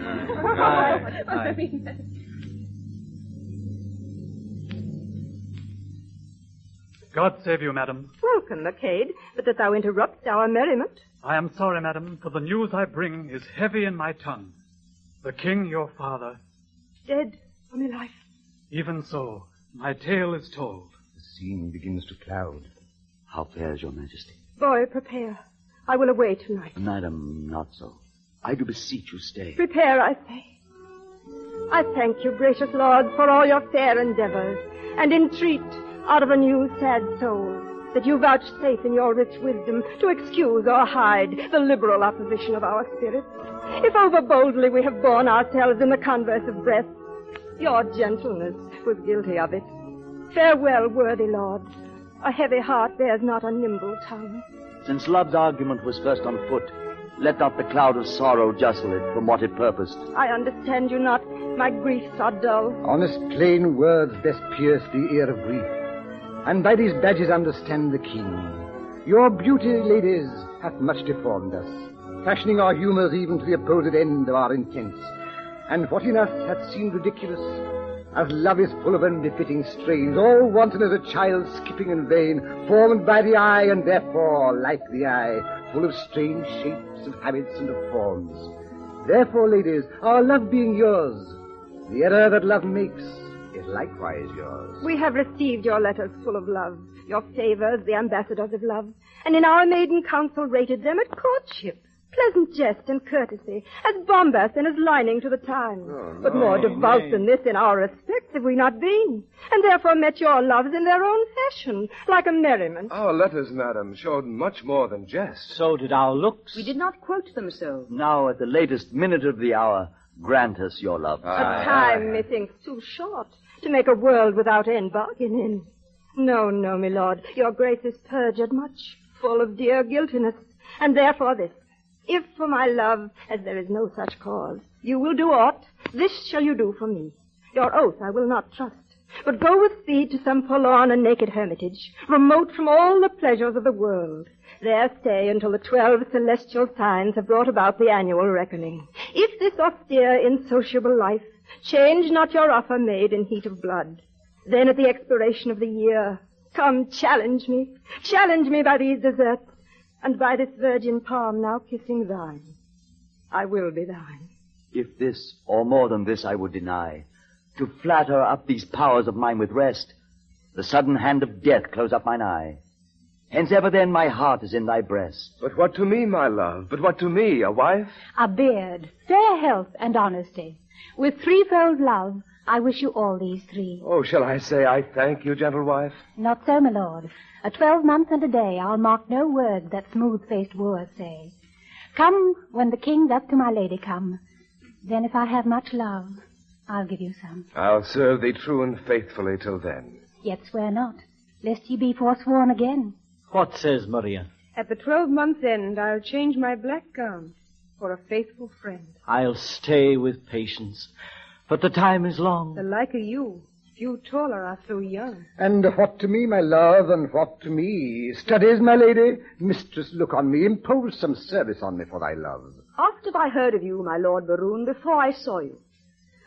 God save you, madam. Welcome, Macade, but that thou interrupt our merriment. I am sorry, madam, for the news I bring is heavy in my tongue. The king, your father... Dead for my life. Even so, my tale is told. The scene begins to cloud. How fares your majesty? Boy, prepare. I will away tonight. Madam, not so. I do beseech you stay. Prepare, I say. I thank you, gracious lord, for all your fair endeavors, and entreat, out of a new sad soul, that you vouchsafe in your rich wisdom to excuse or hide the liberal opposition of our spirits. If over boldly we have borne ourselves in the converse of breath, your gentleness was guilty of it. Farewell, worthy lords. A heavy heart bears not a nimble tongue. Since love's argument was first on foot, let not the cloud of sorrow jostle it from what it purposed. I understand you not. My griefs are dull. Honest, plain words best pierce the ear of grief. And by these badges understand the king. Your beauty, ladies, hath much deformed us, fashioning our humours even to the opposed end of our intents. And what in us hath seemed ridiculous, as love is full of unbefitting strains, all wanton as a child skipping in vain, formed by the eye, and therefore, like the eye, full of strange shapes, of habits, and of forms. Therefore, ladies, our love being yours, the error that love makes is likewise yours. We have received your letters full of love, your favors, the ambassadors of love, and in our maiden council rated them at courtship. pleasant jest and courtesy, as bombast and as lining to the times. But more devout than this in our respects have we not been, and therefore met your loves in their own fashion, like a merriment. Our letters, madam, showed much more than jest. So did our looks. We did not quote them so. Now, at the latest minute of the hour, grant us your love. A time, methinks, too short to make a world without end bargain in. No, no, my lord, your grace is perjured much, full of dear guiltiness, and therefore this. If for my love, as there is no such cause, you will do aught, this shall you do for me. Your oath I will not trust, but go with speed to some forlorn and naked hermitage, remote from all the pleasures of the world. There stay until the 12 celestial signs have brought about the annual reckoning. If this austere, insociable life change not your offer made in heat of blood, then at the expiration of the year, come challenge me by these deserts, and by this virgin palm now kissing thine. I will be thine. If this, or more than this, I would deny, to flatter up these powers of mine with rest, the sudden hand of death close up mine eye. Hence ever then my heart is in thy breast. But what to me, my love? But what to me, a wife? A beard, fair health, and honesty. With threefold love, I wish you all these three. Oh, shall I say I thank you, gentle wife? Not so, my lord. A 12 month and a day, I'll mark no words that smooth-faced wooers say. Come when the king doth to my lady come. Then if I have much love, I'll give you some. I'll serve thee true and faithfully till then. Yet swear not, lest ye be forsworn again. What says Maria? At the 12 months' end, I'll change my black gown for a faithful friend. I'll stay with patience, but the time is long. The like of you, few taller are so young. And what to me, my love, and what to me? Studies, my lady, mistress, look on me, impose some service on me for thy love. Oft have I heard of you, my Lord Baroon, before I saw you.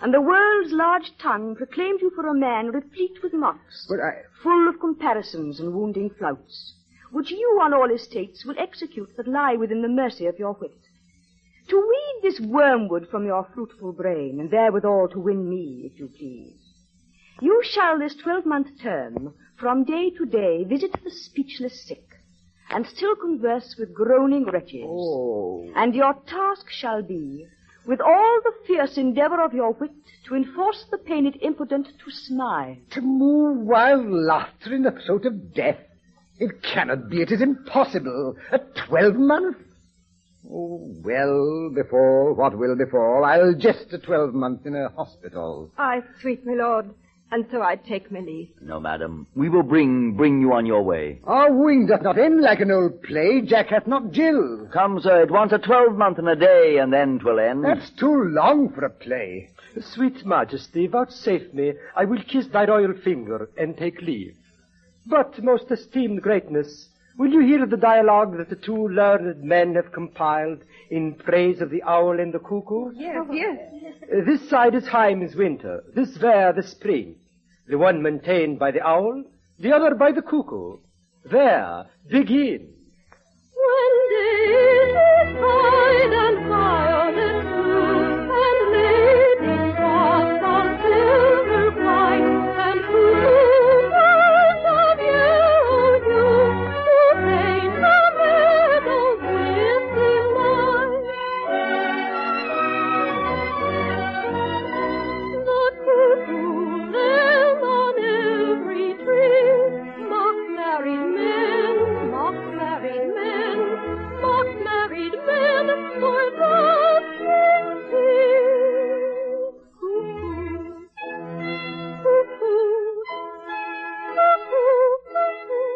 And the world's large tongue proclaimed you for a man replete with mocks, But full of comparisons and wounding flouts, which you on all estates will execute that lie within the mercy of your wit. To weed this wormwood from your fruitful brain, and therewithal to win me, if you please. You shall this 12-month term, from day to day, visit the speechless sick, and still converse with groaning wretches. And your task shall be, with all the fierce endeavor of your wit, to enforce the pained impotent to smile. To move wild laughter in the throat of death. It cannot be, it is impossible. A 12-month? Oh, well, befall, what will befall, I'll jest a 12-month in a hospital. Aye, sweet my lord, and so I take my leave. No, madam, we will bring you on your way. Our wooing doth not end like an old play. Jack hath not Jill. Come, sir, it wants a 12-month and a day, and then 'twill end. That's too long for a play. Sweet Majesty, vouchsafe me, I will kiss thy royal finger and take leave. But, most esteemed greatness, will you hear the dialogue that the two learned men have compiled in praise of the owl and the cuckoo? Yes, yes. This side is Heims winter, this there the spring. The one maintained by the owl, the other by the cuckoo. There, begin. When day is fine and violet blue, and ladies walk on silver wine, and cuckoo birds of yellow hue, who paint the meadow with delight. The cuckoo then on every tree mocks married men, mocks married men, mocks married men for the sweet cuckoo, cuckoo, cuckoo.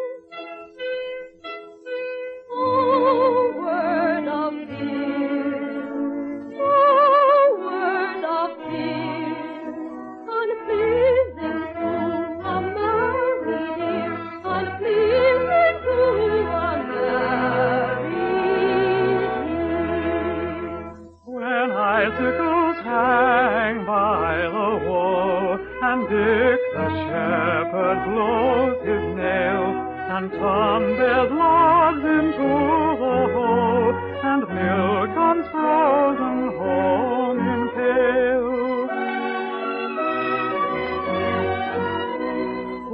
Oh, word of fear, oh, word of fear, unpleasing to a married ear, unpleasing to a married ear. When icicles hang by the wall, and Dick the shepherd blows his nail, and Tom bears logs into the hole, and milk comes frozen home in pail.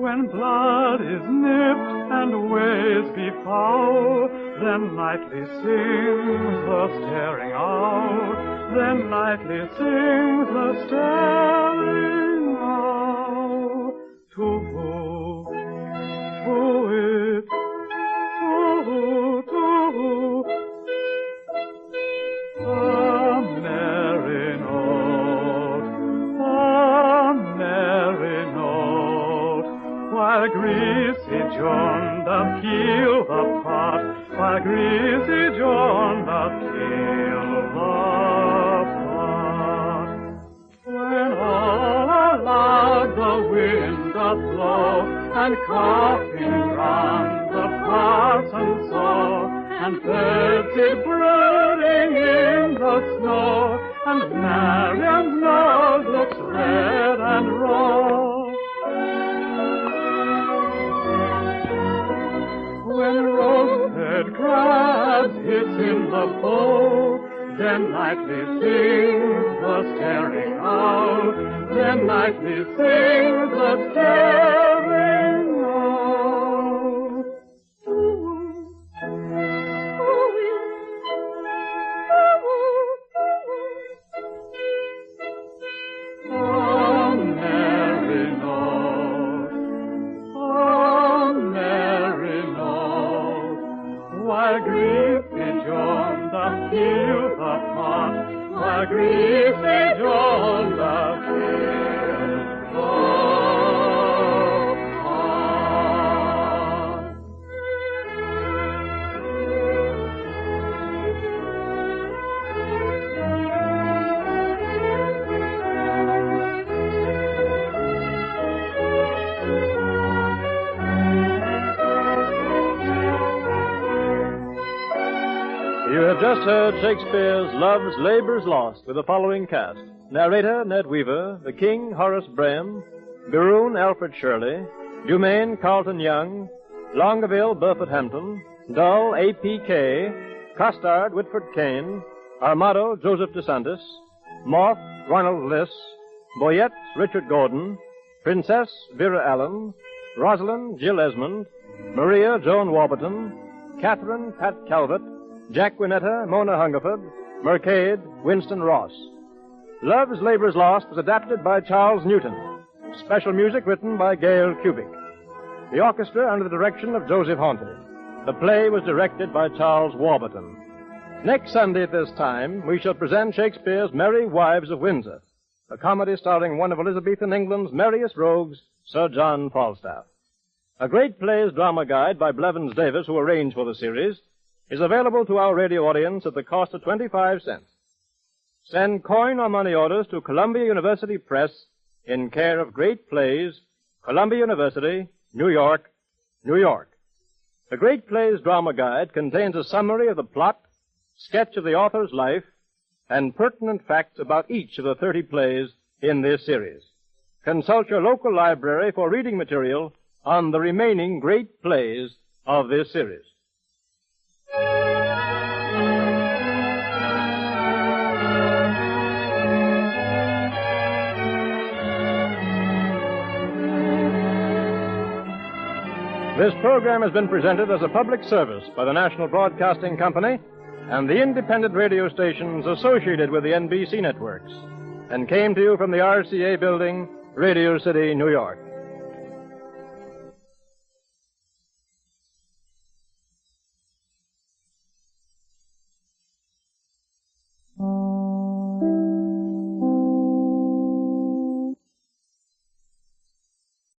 When blood is nipped and ways be foul, then nightly sings the staring owl, then nightly sings the staring owl. To who? To it? To who? To who? A merry note, while greasy John doth keel the pot, while greasy John doth keel the pot. When all aloud the wind doth blow, and coughing round the parson's saw, and birds it brooding in the snow, and Marian's nose looks red and raw. When roasted crabs hiss in the bowl, then nightly sings the staring owl, then nightly sings the staring owl. While greasy John doth keel the pot, while greasy John doth keel the pot. You have just heard Shakespeare's Love's Labour's Lost with the following cast. Narrator, Ned Weaver. The King, Horace Braham. Garoon, Alfred Shirley. Dumaine, Carlton Young. Longueville, Burford Hampton. Dull, A.P.K. Costard, Whitford Kane. Armado, Joseph DeSantis. Moth, Ronald Liss. Boyette, Richard Gordon. Princess, Vera Allen. Rosalind, Jill Esmond. Maria, Joan Warburton. Catherine, Pat Calvert. Jacquinetta, Mona Hungerford. Mercade, Winston Ross. Love's Labour's Lost was adapted by Charles Newton. Special music written by Gail Kubick. The orchestra under the direction of Joseph Haunty. The play was directed by Charles Warburton. Next Sunday at this time, we shall present Shakespeare's Merry Wives of Windsor, a comedy starring one of Elizabethan England's merriest rogues, Sir John Falstaff. A Great Plays drama guide by Blevins Davis, who arranged for the series, is available to our radio audience at the cost of 25 cents. Send coin or money orders to Columbia University Press in care of Great Plays, Columbia University, New York, New York. The Great Plays drama guide contains a summary of the plot, sketch of the author's life, and pertinent facts about each of the 30 plays in this series. Consult your local library for reading material on the remaining Great Plays of this series. This program has been presented as a public service by the National Broadcasting Company and the independent radio stations associated with the NBC networks, and came to you from the RCA Building, Radio City, New York.